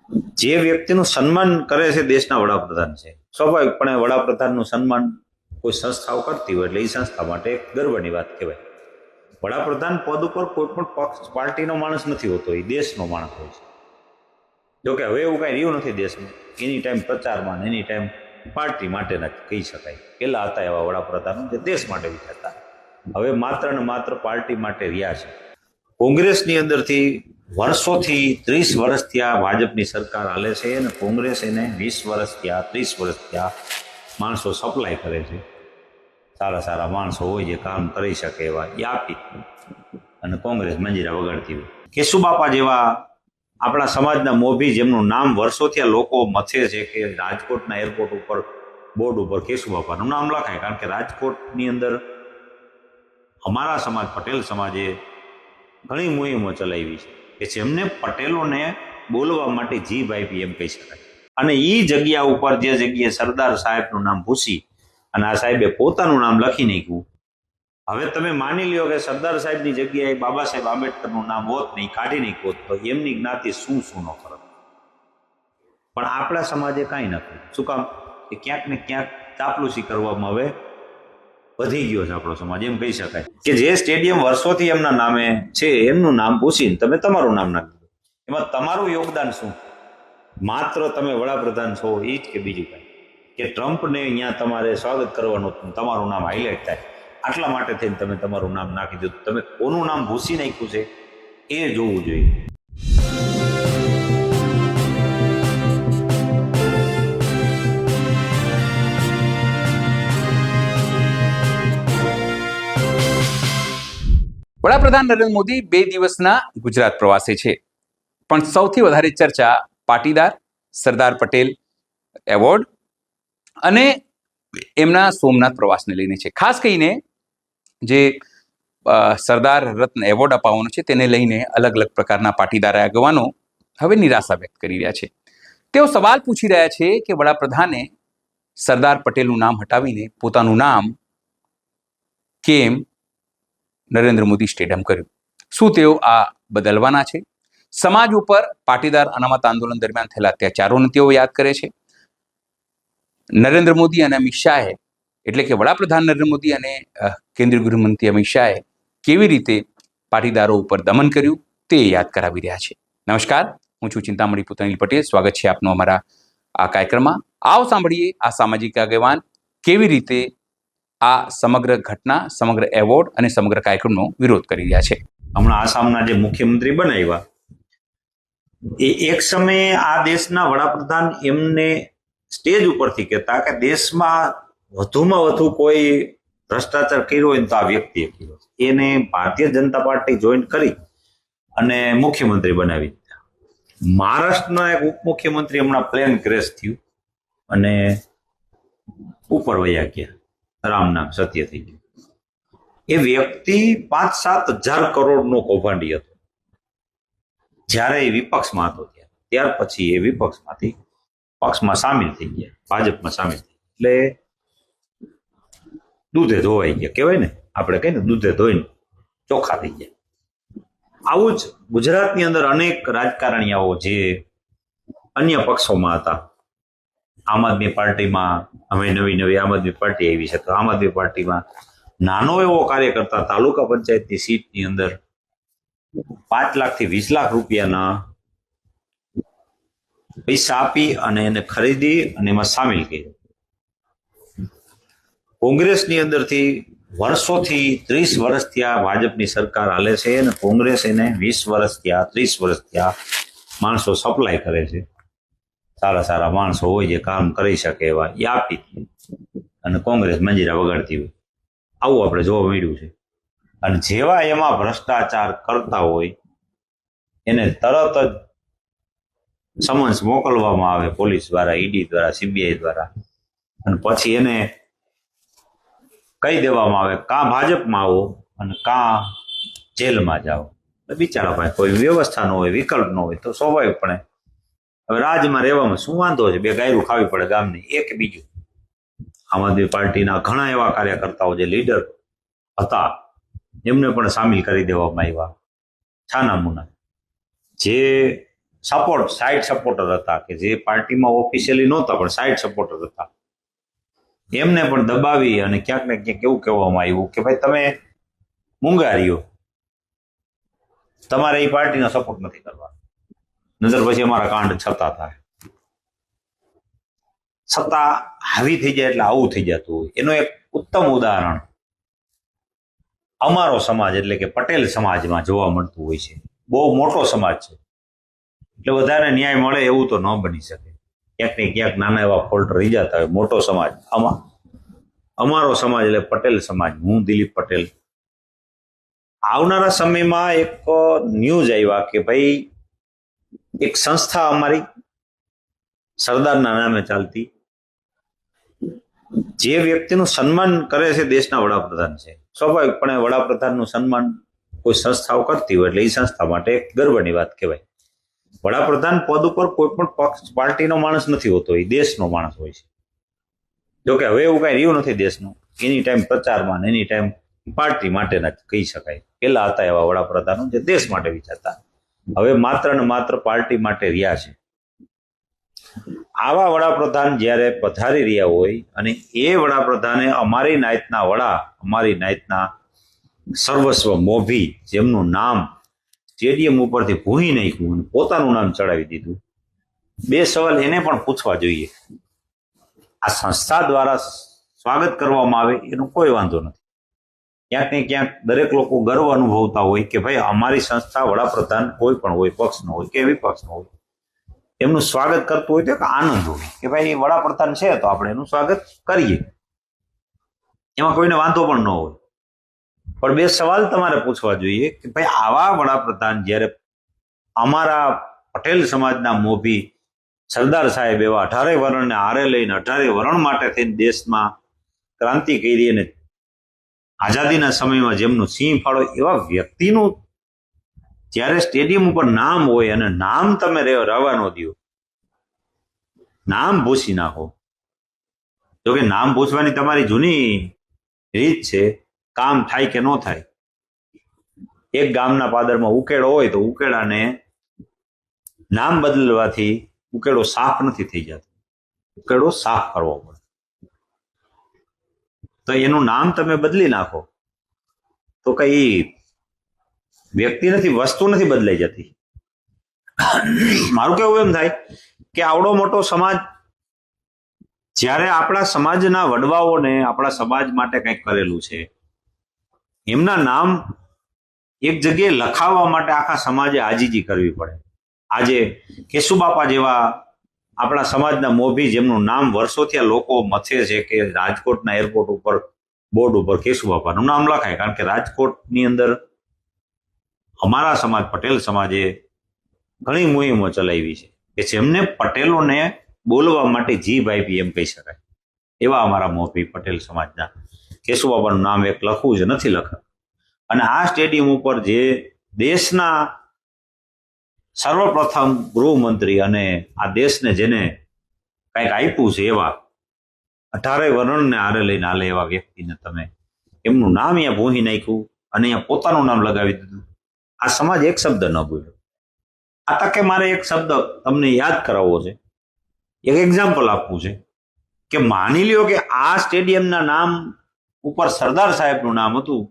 જે વ્યક્તિનું સન્માન કરે છે દેશના વડાપ્રધાન છે, સ્વાભાવિકપણે વડાપ્રધાનનું સન્માન કોઈ સંસ્થાઓ કરતી હોય એટલે એ સંસ્થા માટે એક ગર્વની વાત કહેવાય. વડાપ્રધાન પદ ઉપર કોઈ પણ પક્ષ પાર્ટીનો માણસ નથી હોતો, એ દેશનો માણસ હોય છે. જોકે હવે એવું કાંઈ રહ્યું નથી દેશમાં. એની ટાઈમ પ્રચારમાં એની ટાઈમ પાર્ટી માટેના કહી શકાય. પહેલાં હતા એવા વડાપ્રધાનો જે દેશ માટે વિચારતા, હવે માત્ર ને માત્ર પાર્ટી માટે રહ્યા છે. કોંગ્રેસની અંદરથી વર્ષોથી 30 વર્ષથી આ ભાજપની સરકાર હાલે છે અને કોંગ્રેસ એને 20 વર્ષથી 30 વર્ષથી માણસો સપ્લાય કરે છે. સારા સારા માણસો હોય જે કામ કરી શકે એવા એ આપી અને કોંગ્રેસ મંજીરા વગાડતી હોય. કેશુબાપા જેવા આપણા સમાજના મોભી, જેમનું નામ વર્ષોથી આ લોકો મથે છે કે રાજકોટના એરપોર્ટ ઉપર બોર્ડ ઉપર કેશુબાપાનું નામ લખાય, કારણ કે રાજકોટની અંદર અમારા સમાજ, પટેલ સમાજે ઘણી મુહિમો ચલાવી છે કે જેમને પટેલોને બોલવા માટે જીભ આપી એમ કહી શકાય. અને એ જગ્યા ઉપર જે જગ્યાએ સરદાર સાહેબનું નામ ભૂસી અને આ સાહેબે પોતાનું નામ લખી નાખ્યું. હવે તમે માની લ્યો કે સરદાર સાહેબની જગ્યાએ બાબા સાહેબ આંબેડકરનું નામ હોત નહીં, કાઢી નાખ્યું હોત, તો એમની જ્ઞાતિ શું ન કરત. પણ આપણા સમાજે કાંઈ નથી. શું કામ? કે ક્યાંક ને ક્યાંક ચાપલુસી કરવામાં હવે વધી ગયો છે આપણો સમાજ, એમ કહી શકાય. કે જે સ્ટેડિયમ વર્ષોથી એમના નામે છે એમનું નામ પૂછીને તમે તમારું નામ નાખી દો. એમાં તમારું યોગદાન શું? માત્ર તમે વડાપ્રધાન છો એ જ કે બીજું કાંઈ? કે ટ્રમ્પને અહીંયા તમારે સ્વાગત કરવાનું તમારું નામ હાઇલાઇટ થાય આટલા માટે થઈને તમે તમારું નામ નાખી દો. તમે કોનું નામ ભૂસી નાખ્યું છે એ જોવું જોઈએ. વડાપ્રધાન નરેન્દ્ર મોદી 2 દિવસના ગુજરાત પ્રવાસે છે, પણ સૌથી વધારે ચર્ચા પાટીદાર સરદાર પટેલ એવોર્ડ અને એમના સોમનાથ પ્રવાસને લઈને છે. ખાસ કરીને જે સરદાર રત્ન એવોર્ડ અપાવવાનો છે તેને લઈને અલગ અલગ પ્રકારના પાટીદાર આગેવાનો હવે નિરાશા વ્યક્ત કરી રહ્યા છે. તેઓ સવાલ પૂછી રહ્યા છે કે વડાપ્રધાને સરદાર પટેલનું નામ હટાવીને પોતાનું નામ કેમ નરેન્દ્ર મોદી સ્ટેડિયમ કર્યું? શું તેઓ આ બદલવાના છે? સમાજ ઉપર પાટીદાર અનામત આંદોલન દરમિયાન થયેલા અત્યાચારોને તેઓ યાદ કરે છે. નરેન્દ્ર મોદી અને અમિત શાહે, એટલે કે વડાપ્રધાન નરેન્દ્ર મોદી અને કેન્દ્રીય ગૃહમંત્રી અમિત શાહે કેવી રીતે પાટીદારો ઉપર દમન કર્યું તે યાદ કરાવી રહ્યા છે. નમસ્કાર, હું છું ચિંતામણી પુતનીલ પટેલ. સ્વાગત છે આપનું અમારા આ કાર્યક્રમમાં. આવો સાંભળીએ આ સામાજિક આગેવાન કેવી રીતે આ સમગ્ર ઘટના, સમગ્ર એવોર્ડ અને સમગ્ર કાર્યક્રમનો વિરોધ કરી રહ્યા છે. હમણાં આસામના જે મુખ્યમંત્રી બનાવ્યા એ એક સમયે આ દેશના વડાપ્રધાન એમને સ્ટેજ ઉપરથી કહેતા કે દેશમાં વધુમાં વધુ કોઈ ભ્રષ્ટાચાર કર્યો હોય તો આ વ્યક્તિએ કર્યો. એને ભારતીય જનતા પાર્ટી જોઈન કરી અને મુખ્યમંત્રી બનાવી દીધા. મહારાષ્ટ્રના એક ઉપમુખ્યમંત્રી હમણાં પ્લેન ક્રેશ થયું અને ઉપર વયા ગયા, રામ નામ સત્ય થઈ ગયું. એ વ્યક્તિ 5-7 હજાર કરોડનો કૌભાંડી હતો જ્યારે એ વિપક્ષમાં હતો. ત્યાર પછી એ વિપક્ષમાંથી પક્ષમાં સામેલ થઈ ગયા, ભાજપમાં સામેલ થઈ ગયા. એટલે દૂધે ધોવાઈ ગયા કહેવાય ને, આપણે કહીએ ને દૂધે ધોઈને ચોખ્ખા થઈ ગયા. આવું જ ગુજરાતની અંદર અનેક રાજકારણીઓ જે અન્ય પક્ષોમાં હતા, આમ આદમી પાર્ટીમાં હવે નવી આમ આદમી પાર્ટી આવી છે, તો આમ આદમી પાર્ટીમાં નાનો એવો કાર્યકર્તા તાલુકા પંચાયતની સીટની અંદર 5 લાખથી 20 લાખ રૂપિયાના પૈસા આપી અને એને ખરીદી અને એમાં સામેલ કર્યો. કોંગ્રેસની અંદરથી વર્ષોથી 30 વર્ષથી આ ભાજપની સરકાર હાલે છે અને કોંગ્રેસ એને 20 વર્ષથી 30 વર્ષથી માણસો સપ્લાય કરે છે. સારા સારા માણસો હોય જે કામ કરી શકે એવા એ આપી અને કોંગ્રેસ મંજીરા વગાડતી હોય. આવું આપણે જોવા મળ્યું છે. અને જેવા એમાં ભ્રષ્ટાચાર કરતા હોય એને તરત જ સમન્સ મોકલવામાં આવે પોલીસ દ્વારા, ઈડી દ્વારા, સીબીઆઈ દ્વારા, અને પછી એને કહી દેવામાં આવે કાં ભાજપમાં આવો અને કાં જેલમાં જાઓ. બિચારા ભાઈ કોઈ વ્યવસ્થા ન હોય, વિકલ્પ ન હોય તો સ્વાભાવિકપણે હવે રાજમાં રહેવામાં શું વાંધો છે? 2 ગાયરું ખાવી પડે ગામની. એક બીજું આમ આદમી પાર્ટીના ઘણા એવા કાર્યકર્તાઓ જે લીડર હતા એમને પણ સામેલ કરી દેવામાં આવ્યા. છાના મુના જે સાઇડ સપોર્ટર હતા, કે જે પાર્ટીમાં ઓફિશિયલી નહોતા પણ સાઇડ સપોર્ટર હતા, એમને પણ દબાવી અને ક્યાંક ને ક્યાંક એવું કહેવામાં આવ્યું કે ભાઈ તમે મૂંગારીઓ, તમારે એ પાર્ટીનો સપોર્ટ નથી કરવા, નજર પછી અમારા કાંડ છતાં થાય. સત્તા હાવી થઈ જાય એટલે આવું થઈ જતું હોય. એનું એક ઉત્તમ ઉદાહરણ અમારો સમાજ એટલે કે પટેલ સમાજમાં જોવા મળતું હોય છે. બહુ મોટો સમાજ છે એટલે બધાને ન્યાય મળે એવું તો ન બની શકે. ક્યાંક ને ક્યાંક નાના એવા ફોલ્ટ રહી જતા હોય. મોટો સમાજ અમારો સમાજ એટલે પટેલ સમાજ, હું દિલીપ પટેલ. આવનારા સમયમાં એક ન્યૂઝ આવ્યા કે ભાઈ એક સંસ્થા અમારી સરદારના નામે ચાલતી, જે વ્યક્તિનું સન્માન કરે છે દેશના વડાપ્રધાન છે. સ્વાભાવિકપણે વડાપ્રધાનનું સન્માન કોઈ સંસ્થાઓ કરતી હોય એટલે એ સંસ્થા માટે એક ગર્વની વાત કહેવાય. વડાપ્રધાન પદ ઉપર કોઈ પણ પક્ષ પાર્ટીનો માણસ નથી હોતો, એ દેશનો માણસ હોય છે. જોકે હવે એવું કઈ રહ્યું નથી દેશનું. એની ટાઈમ પ્રચારમાં ને એની ટાઈમ પાર્ટી માટેના જ કહી શકાય. પેલા હતા એવા વડાપ્રધાનો જે દેશ માટે વિચારતા, હવે માત્ર ને માત્ર પાર્ટી માટે રહ્યા છે. આવા વડાપ્રધાન જ્યારે પધારી રહ્યા હોય અને એ વડાપ્રધાને અમારી નાયતના સર્વસ્વ મોભી, જેમનું નામ સ્ટેડિયમ ઉપરથી ભૂહી નાખ્યું અને પોતાનું નામ ચડાવી દીધું, બે સવાલ એને પણ પૂછવા જોઈએ. આ સંસ્થા દ્વારા સ્વાગત કરવામાં આવે એનો કોઈ વાંધો નથી. ક્યાંક ને ક્યાંક દરેક લોકો ગર્વ અનુભવતા હોય કે ભાઈ અમારી સંસ્થા વડાપ્રધાન કોઈ પણ હોય, પક્ષનો હોય કે વિપક્ષનો હોય, એમનું સ્વાગત કરતું હોય તો એક આનંદ હોય કે ભાઈ વડાપ્રધાન છે તો આપણે એનું સ્વાગત કરીએ, એમાં કોઈને વાંધો પણ ન હોય. પણ બે સવાલ તમારે પૂછવા જોઈએ કે ભાઈ આવા વડાપ્રધાન જ્યારે અમારા પટેલ સમાજના મોભી સરદાર સાહેબ એવા 18 વર્ણને આરે લઈને 18 વર્ણ માટે થઈને દેશમાં ક્રાંતિ કરી અને આઝાદીના સમયમાં જેમનું સિંહ ફાળો એવા વ્યક્તિનું જ્યારે સ્ટેડિયમ ઉપર નામ હોય અને નામ તમે રહેવા ન દો, નામ ભૂસી નાખો. જોકે નામ ભૂસવાની તમારી જૂની રીત છે, કામ થાય કે ન થાય. એક ગામના પાદરમાં ઉકેડો હોય તો ઉકેડાને નામ બદલવાથી ઉકેડો સાફ નથી થઈ જતો, ઉકેડો સાફ કરવો પડે. તો એનું નામ તમે બદલી નાખો તો કઈ વ્યક્તિ નથી, વસ્તુ નથી બદલાઈ જતી. મારું કેવું એમ થાય કે આવડો મોટો સમાજ જ્યારે આપણા સમાજના વડવાઓને આપણા સમાજ માટે કંઈક કરેલું છે, એમના નામ એક જગ્યાએ લખાવવા માટે આખા સમાજે આજીજી કરવી પડે. આજે કેશુબાપા જેવા આપણા સમાજના મોભી, જેમનું નામ વર્ષોથી આ લોકો મથે છે કે રાજકોટના એરપોર્ટ ઉપર બોર્ડ ઉપર કેશુબાપાનું નામ લખાય, કારણ કે રાજકોટની અંદર અમારા સમાજ પટેલ સમાજે ઘણી મુહિમો ચલાવી છે કે જેમને પટેલોને બોલવા માટે જીભ આપી એમ કહી શકાય. એવા અમારા મોભી પટેલ સમાજના કેશુબાપાનું નામ એક લખવું જ નથી લખા. અને આ સ્ટેડિયમ ઉપર જે દેશના સર્વપ્રથમ ગૃહમંત્રી અને આ દેશને જેને કંઈક આપ્યું છે એવા 18 વર્ણને આરે લઈને હાલે એવા વ્યક્તિને તમે એમનું નામ અહીંયા ભૂહી નાખ્યું અને અહીંયા પોતાનું નામ લગાવી દીધું. આ સમાજ એક શબ્દ ન બોલ્યો. આ તકે મારે એક શબ્દ તમને યાદ કરાવવો છે, એક એક્ઝામ્પલ આપવું છે કે માની લ્યો કે આ સ્ટેડિયમના નામ ઉપર સરદાર સાહેબનું નામ હતું,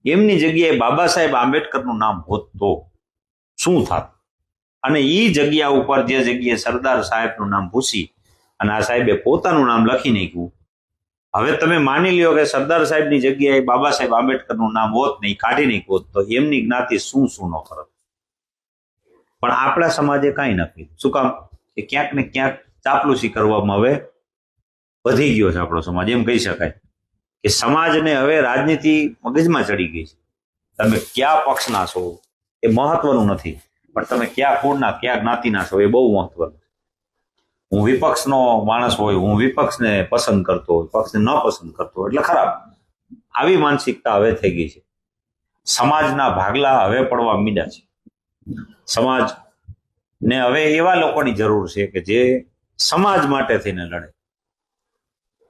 એમની જગ્યાએ બાબા સાહેબ આંબેડકરનું નામ હોત તો શું થાત? અને એ જગ્યા ઉપર જે જગ્યાએ સરદાર સાહેબનું નામ ભૂસી અને આ સાહેબે પોતાનું નામ લખી નાખ્યું, હવે તમે માની લ્યો કે સરદાર સાહેબની જગ્યાએ બાબા સાહેબ આંબેડકરનું નામ હોત નહીં, કાઢી નાખ્યું હોત, તો એમની જ્ઞાતિ શું ન કરત. પણ આપણા સમાજે કાંઈ નથી. શું કામ? કે ક્યાંક ને ક્યાંક ચાપલુસી કરવામાં હવે વધી ગયો છે આપણો સમાજ, એમ કહી શકાય કે સમાજને હવે રાજનીતિ મગજમાં ચડી ગઈ છે. તમે કયા પક્ષના છો એ મહત્વનું નથી, પણ તમે કયા કુળના, કયા જ્ઞાતિના છો એ બહુ મહત્વનું છે. હું વિપક્ષનો માણસ હોય, હું વિપક્ષને પસંદ કરતો હોય, પક્ષને ન પસંદ કરતો હોય એટલે ખરાબ. આવી માનસિકતા હવે થઈ ગઈ છે. સમાજના ભાગલા હવે પડવા માંડ્યા છે. સમાજને હવે એવા લોકોની જરૂર છે કે જે સમાજ માટે થઈને લડે,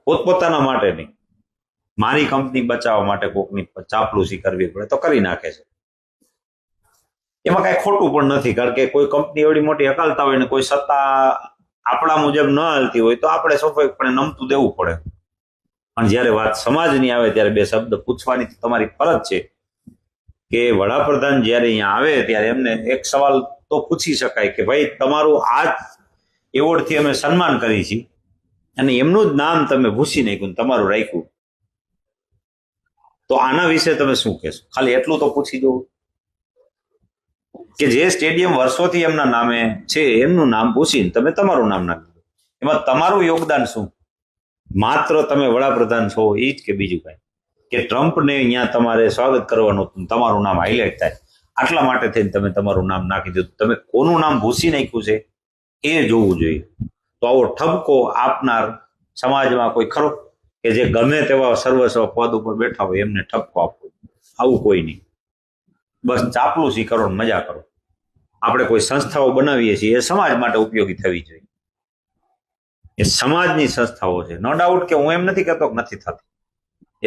પોતપોતાના માટે નહીં. મારી કંપની બચાવવા માટે કોકની ચાપલુસી કરવી પડે તો કરી નાખે છે. એમાં કાંઈ ખોટું પણ નથી, કારણ કે કોઈ કંપની એવડી મોટી હકાલતા હોય ને કોઈ સત્તા આપણા મુજબ ન હાલતી હોય તો આપણે સ્વાભાવિકપણે નમતું દેવું પડે. પણ જ્યારે વાત સમાજની આવે ત્યારે બે શબ્દ પૂછવાની તમારી ફરજ છે કે વડાપ્રધાન જ્યારે અહીંયા આવે ત્યારે એમને એક સવાલ તો પૂછી શકાય કે ભાઈ તમારું આ એવોર્ડથી અમે સન્માન કરી છીએ અને એમનું જ નામ તમે ભૂસી નાખ્યું, તમારું રાખ્યું, તો આના વિશે તમે શું કહેશો? ખાલી એટલું તો પૂછી દો કે જે સ્ટેડિયમ વર્ષોથી એમના નામે છે એમનું નામ ભૂસીને તમે તમારું નામ નાખી દો, એમાં તમારું યોગદાન શું? માત્ર તમે વડાપ્રધાન છો એ જ કે બીજું કાંઈ? કે ટ્રમ્પને અહીંયા તમારે સ્વાગત કરવાનું તમારું નામ હાઇલાઇટ થાય આટલા માટે થઈને તમે તમારું નામ નાખી દીધું, તમે કોનું નામ ભૂસી નાખ્યું છે એ જોવું જોઈએ. તો આવો ઠપકો આપનાર સમાજમાં કોઈ ખરો કે જે ગમે તેવા સર્વસ્વ પદ ઉપર બેઠા હોય એમને ઠપકો આપવો? આવું કોઈ નહીં. બસ ચાપલુસી કરો ને મજા કરો. આપણે કોઈ સંસ્થાઓ બનાવીએ છીએ એ સમાજ માટે ઉપયોગી થવી જોઈએ, એ સમાજની સંસ્થાઓ છે. નો ડાઉટ કે હું એમ નથી કહેતો કે નથી થતી,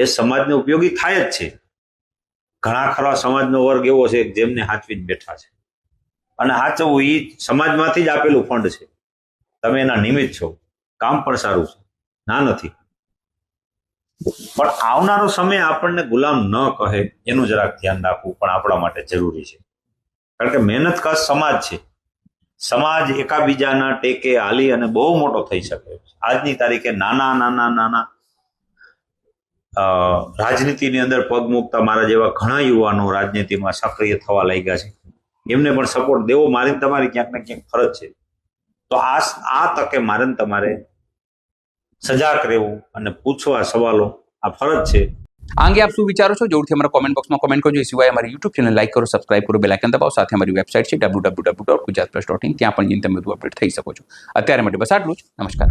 એ સમાજને ઉપયોગી થાય જ છે. ઘણા ખરા સમાજનો વર્ગ એવો છે જેમને હાચવીને બેઠા છે, અને હાચવવું એ સમાજમાંથી જ આપેલું ફંડ છે. તમે એના નિમિત્ત છો, કામ પણ સારું છે, ના નથી. પણ આવનારો સમય આપણને ગુલામ ન કહે એનું જરાક ધ્યાન રાખવું પણ આપણા માટે જરૂરી છે. કારણ કે મહેનત કશ સમાજ છે. સમાજ એકાબીજાના ટેકે હાલી અને બહુ મોટો થઈ શકે. આજની તારીખે નાના રાજનીતિની અંદર પગ મૂકતા મારા જેવા ઘણા યુવાનો રાજનીતિમાં સક્રિય થવા લાગ્યા છે. એમને પણ સપોર્ટ દેવો મારી તમારી ક્યાંક ને ક્યાંક ફરજ છે. તો આ તકે મારે ને તમારે સજાગ રહેવું અને પૂછવા સવાલો આ ફરજ છે. આ અંગે આપ શું વિચારો છો? જરૂરથી અમારા કોમેન્ટ બોક્સમાં કોમેન્ટ કરજો. એ સિવાય અમારી યુટ્યુબ ચેનલ લાઈક કરો, સબસ્ક્રાઇબ કરો, બેલ આઇકન દબાવો. સાથે અમારી વેબસાઇટ છે www.gujaratpress.in, ત્યાં પણ જઈને તમે બધું અપડેટ થઈ શકો છો. અત્યારે માટે બસ આટલું જ. નમસ્કાર.